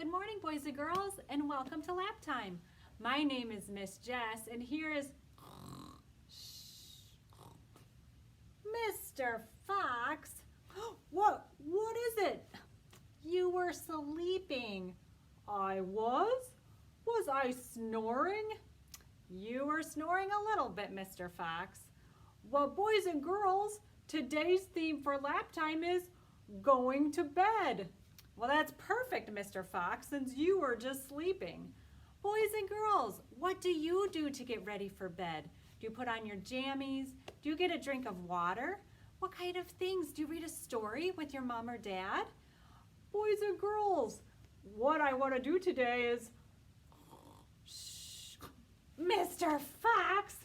Good morning, boys and girls, and welcome to Laptime. My name is Miss Jess, and here is Mr. Fox. What is it? You were sleeping. I was? Was I snoring? You were snoring a little bit, Mr. Fox. Well, boys and girls, today's theme for Laptime is going to bed. Well, that's perfect, Mr. Fox, since you were just sleeping. Boys and girls, what do you do to get ready for bed? Do you put on your jammies? Do you get a drink of water? What kind of things? Do you read a story with your mom or dad? Boys and girls, what I want to do today is... Shh. Mr. Fox,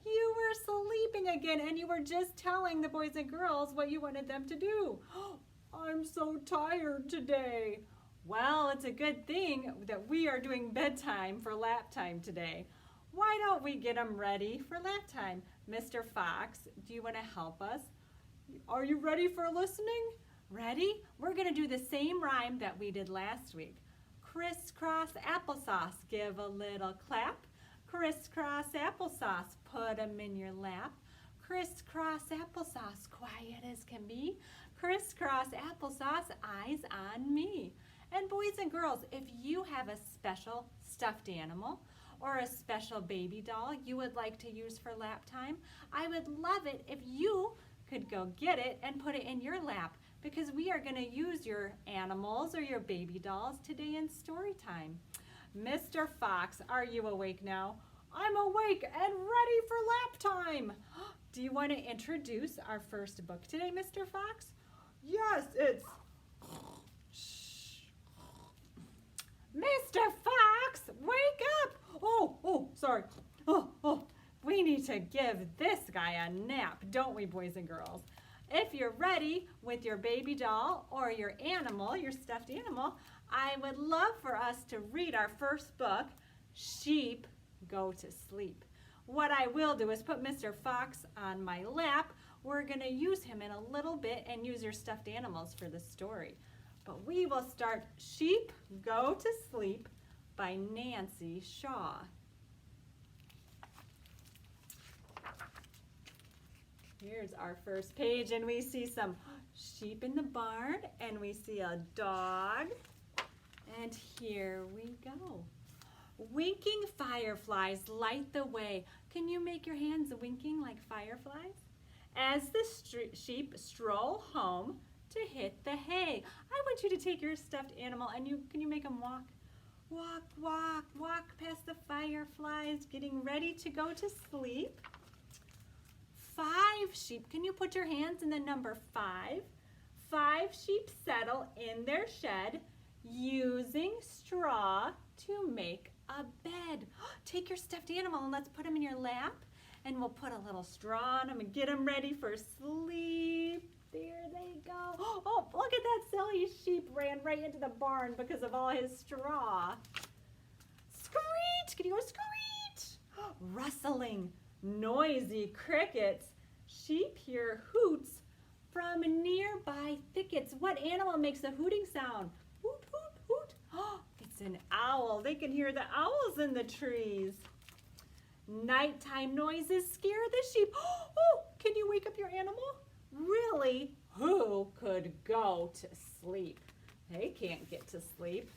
you were sleeping again, and you were just telling the boys and girls what you wanted them to do. I'm so tired today. Well, it's a good thing that we are doing bedtime for Laptime today. Why don't we get them ready for Laptime? Mr. Fox, do you want to help us? Are you ready for listening? Ready? We're going to do the same rhyme that we did last week. Crisscross applesauce, give a little clap. Crisscross applesauce, put 'em in your lap. Crisscross applesauce, quiet as can be. Crisscross applesauce, eyes on me. And boys and girls, if you have a special stuffed animal or a special baby doll you would like to use for Laptime, I would love it if you could go get it and put it in your lap, because we are going to use your animals or your baby dolls today in story time. Mr. Fox, are you awake now? I'm awake and ready for Laptime. Do you want to introduce our first book today, Mr. Fox? Yes, it's... Shh. Mr. Fox, wake up! Oh, sorry. We need to give this guy a nap, don't we, boys and girls? If you're ready with your baby doll or your animal, your stuffed animal, I would love for us to read our first book, Sheep Go to Sleep. What I will do is put Mr. Fox on my lap. We're going to use him in a little bit and use your stuffed animals for the story. But we will start Sheep Go to Sleep by Nancy Shaw. Here's our first page, and we see some sheep in the barn, and we see a dog, and here we go. Winking fireflies light the way. Can you make your hands winking like fireflies? As the sheep stroll home to hit the hay. I want you to take your stuffed animal and can you make them walk? Walk, walk, walk past the fireflies, getting ready to go to sleep. 5 sheep. Can you put your hands in the number 5? 5 sheep settle in their shed using straw to make a bed. Take your stuffed animal and let's put him in your lap, and we'll put a little straw on him and get him ready for sleep. There they go. Oh, look at that silly sheep ran right into the barn because of all his straw. Screech! Can you go screech? Rustling, noisy crickets. Sheep hear hoots from nearby thickets. What animal makes a hooting sound? Hoot, hoot, hoot. Oh, it's an owl. They can hear the owls in the trees. Nighttime noises scare the sheep. Oh, can you wake up your animal? Really? Who could go to sleep? They can't get to sleep.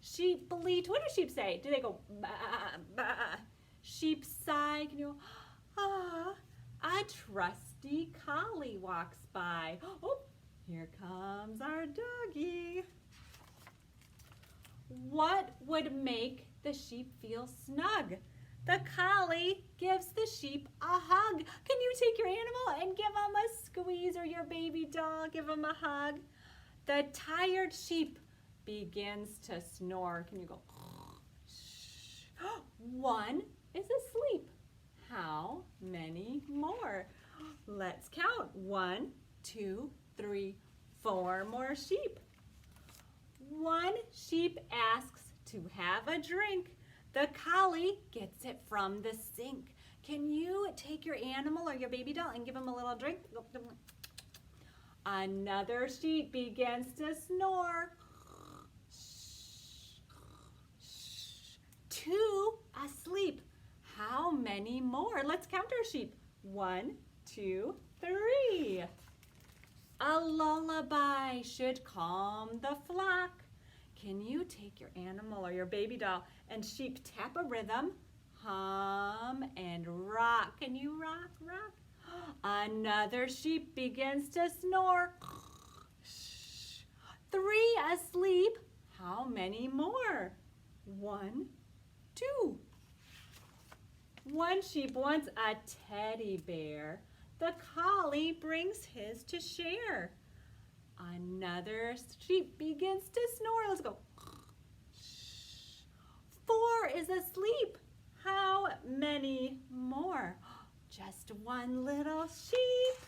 Sheep bleat. What do sheep say? Do they go bah, bah? Sheep sigh. Can you go, ah? A trusty collie walks by. Oh, here comes our doggy. What would make the sheep feel snug? The collie gives the sheep a hug. Can you take your animal and give them a squeeze, or your baby doll, give them a hug? The tired sheep begins to snore. Can you go? One is asleep. How many more? Let's count. 1, 2, 3, 4 more sheep. One sheep asks to have a drink. The collie gets it from the sink. Can you take your animal or your baby doll and give him a little drink? Another sheep begins to snore. more. Let's count our sheep. 1, 2, 3. A lullaby should calm the flock. Can you take your animal or your baby doll and sheep tap a rhythm? Hum and rock. Can you rock, rock? Another sheep begins to snore. 3 asleep. How many more? 1, 2. One sheep wants a teddy bear. The collie brings his to share. Another sheep begins to snore. Let's go. 4 is asleep. How many more? Just one little sheep.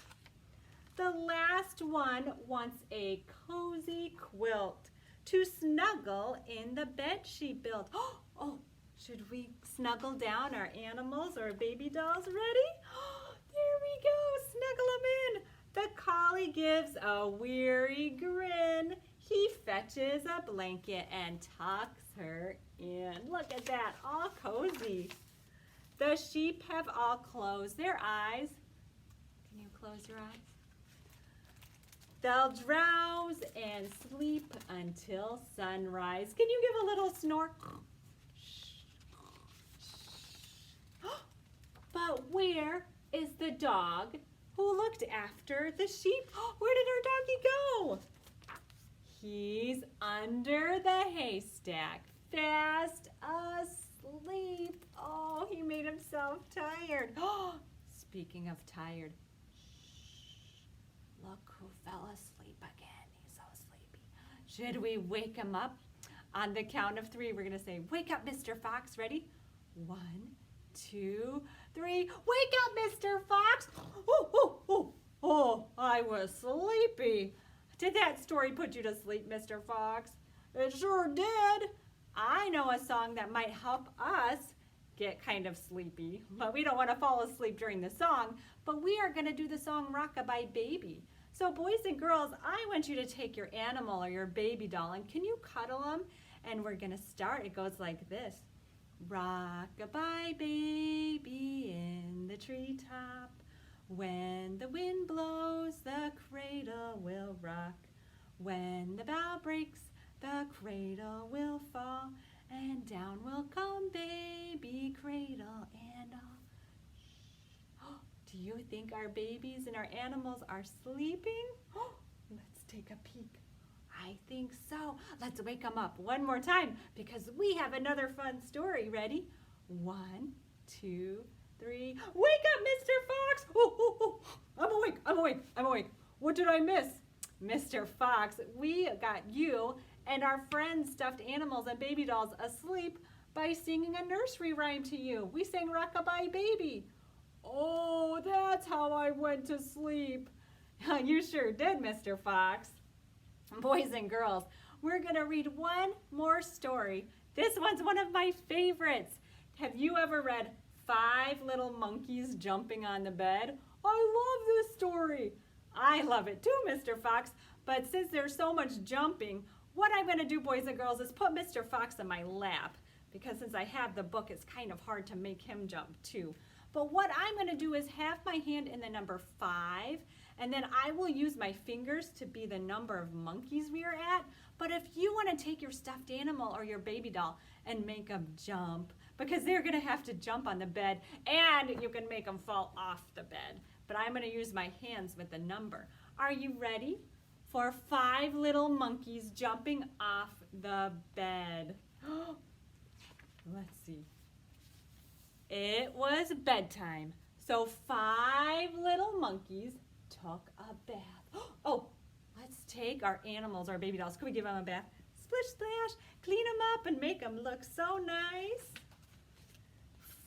The last one wants a cozy quilt to snuggle in the bed she built. Oh, should we snuggle down our animals or baby dolls? Ready? There we go, snuggle them in. The collie gives a weary grin. He fetches a blanket and tucks her in. Look at that, all cozy. The sheep have all closed their eyes. Can you close your eyes? They'll drowse and sleep until sunrise. Can you give a little snore? But where is the dog who looked after the sheep? Where did our doggy go? He's under the haystack, fast asleep. Oh, he made himself tired. Speaking of tired, look who fell asleep again. He's so sleepy. Should we wake him up? On the count of 3, we're going to say, wake up, Mr. Fox. Ready? 1, 2, 3. Wake up, Mr. Fox. Oh, I was sleepy. Did that story put you to sleep, Mr. Fox? It sure did. I know a song that might help us get kind of sleepy, but we don't want to fall asleep during the song, but we are going to do the song Rockabye Baby. So boys and girls, I want you to take your animal or your baby doll and can you cuddle them? And we're going to start. It goes like this. Rockabye baby in the treetop. When the wind blows, the cradle will rock. When the bough breaks, the cradle will fall. And down will come baby cradle and all. Do you think our babies and our animals are sleeping? Let's take a peek. I think so. Let's wake them up one more time because we have another fun story. Ready? 1, 2, 3. Wake up, Mr. Fox! I'm awake. What did I miss? Mr. Fox, we got you and our friends' stuffed animals and baby dolls asleep by singing a nursery rhyme to you. We sang Rockabye Baby. Oh, that's how I went to sleep. You sure did, Mr. Fox. Boys and girls, we're going to read one more story. This one's one of my favorites. Have you ever read 5 Little Monkeys Jumping on the Bed? I love this story. I love it too, Mr. Fox, but since there's so much jumping, what I'm going to do, boys and girls, is put Mr. Fox in my lap because since I have the book, it's kind of hard to make him jump too. But what I'm going to do is have my hand in the number 5, and then I will use my fingers to be the number of monkeys we are at. But if you want to take your stuffed animal or your baby doll and make them jump, because they're going to have to jump on the bed, and you can make them fall off the bed. But I'm going to use my hands with the number. Are you ready for 5 little monkeys jumping off the bed? Let's see. It was bedtime. So 5 little monkeys took a bath. Oh, let's take our animals, our baby dolls. Can we give them a bath? Splish, splash, clean them up and make them look so nice.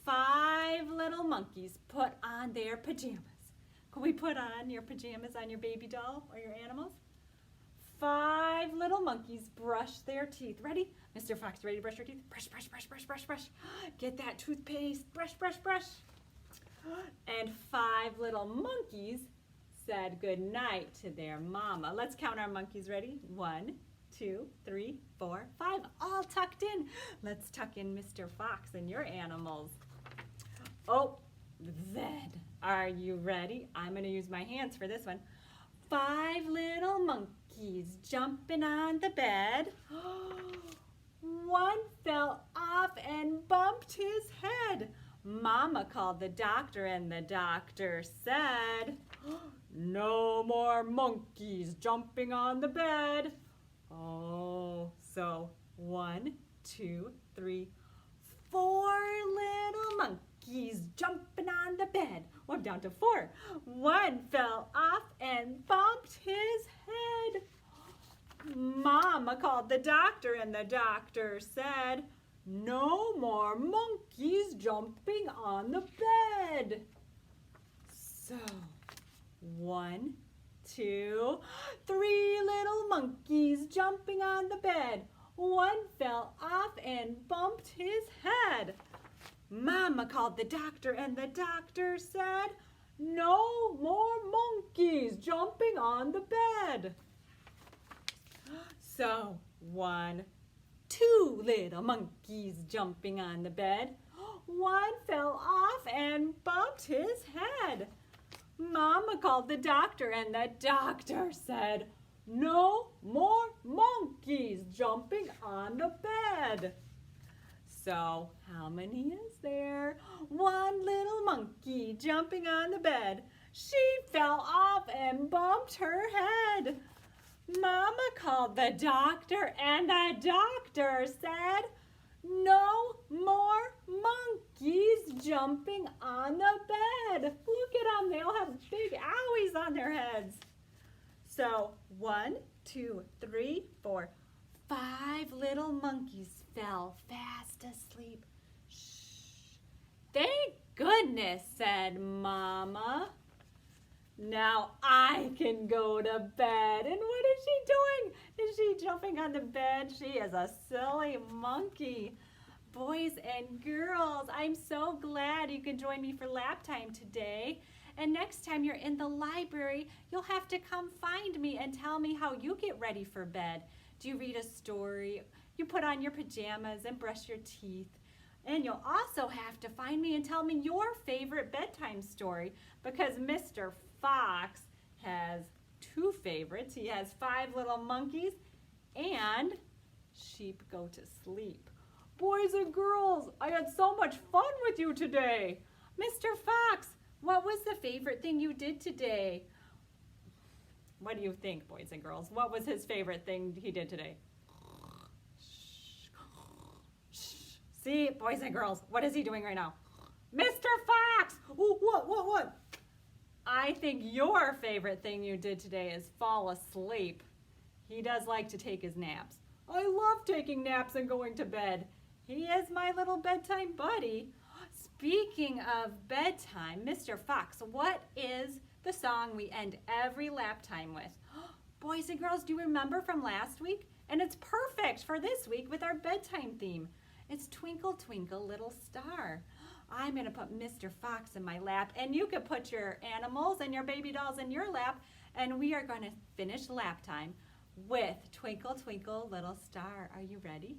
5 little monkeys put on their pajamas. Can we put on your pajamas on your baby doll or your animals? 5 little monkeys brush their teeth. Ready? Mr. Fox, ready to brush your teeth? Brush, brush, brush, brush, brush, brush. Get that toothpaste. Brush, brush, brush. And 5 little monkeys said good night to their mama. Let's count our monkeys. Ready? 1, 2, 3, 4, 5. All tucked in. Let's tuck in Mr. Fox and your animals. Oh, Z. Are you ready? I'm going to use my hands for this one. 5 little monkeys jumping on the bed. One fell off and bumped his head. Mama called the doctor and the doctor said, no more monkeys jumping on the bed. Oh, so 1, 2, 3, 4 little monkeys jumping on the bed. Well, down to 4. One fell off and bumped his head. Mama called the doctor and the doctor said, no more monkeys jumping on the bed. So, 1, 2, 3 little monkeys jumping on the bed. One fell off and bumped his head. Mama called the doctor and the doctor said, no more monkeys jumping on the bed. So, 1, 2 little monkeys jumping on the bed. One fell off and bumped his head. Mama called the doctor and the doctor said, no more monkeys jumping on the bed. So, how many is there? 1 little monkey jumping on the bed. She fell off and bumped her head. Mama called the doctor and the doctor said, no more monkeys jumping on the bed. Look at them, they all have big owies on their heads. So 1, 2, 3, 4, 5 little monkeys fell fast asleep. Shh. Thank goodness, said Mama. Now I can go to bed. And what is she doing? Is she jumping on the bed? She is a silly monkey. Boys and girls, I'm so glad you could join me for Laptime today. And next time you're in the library, you'll have to come find me and tell me how you get ready for bed. Do you read a story? You put on your pajamas and brush your teeth. And you'll also have to find me and tell me your favorite bedtime story, because Mr. Fox has 2 favorites. He has 5 little monkeys and sheep go to sleep. Boys and girls, I had so much fun with you today. Mr. Fox, what was the favorite thing you did today? What do you think, boys and girls? What was his favorite thing he did today? See, boys and girls, what is he doing right now? Mr. Fox! Ooh, what? I think your favorite thing you did today is fall asleep. He does like to take his naps. I love taking naps and going to bed. He is my little bedtime buddy. Speaking of bedtime, Mr. Fox, what is the song we end every Laptime with? Boys and girls, do you remember from last week? And it's perfect for this week with our bedtime theme. It's Twinkle, Twinkle, Little Star. I'm going to put Mr. Fox in my lap, and you can put your animals and your baby dolls in your lap, and we are going to finish Laptime with Twinkle, Twinkle, Little Star. Are you ready?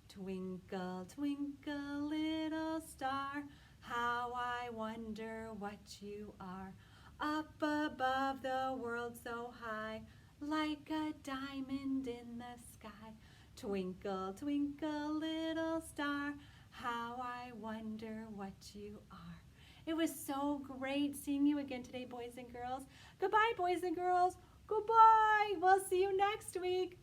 Twinkle, twinkle, little star, how I wonder what you are. Up above the world so high, like a diamond in the sky. Twinkle, twinkle, little star, how I wonder what you are. It was so great seeing you again today, boys and girls. Goodbye, boys and girls. Goodbye. We'll see you next week.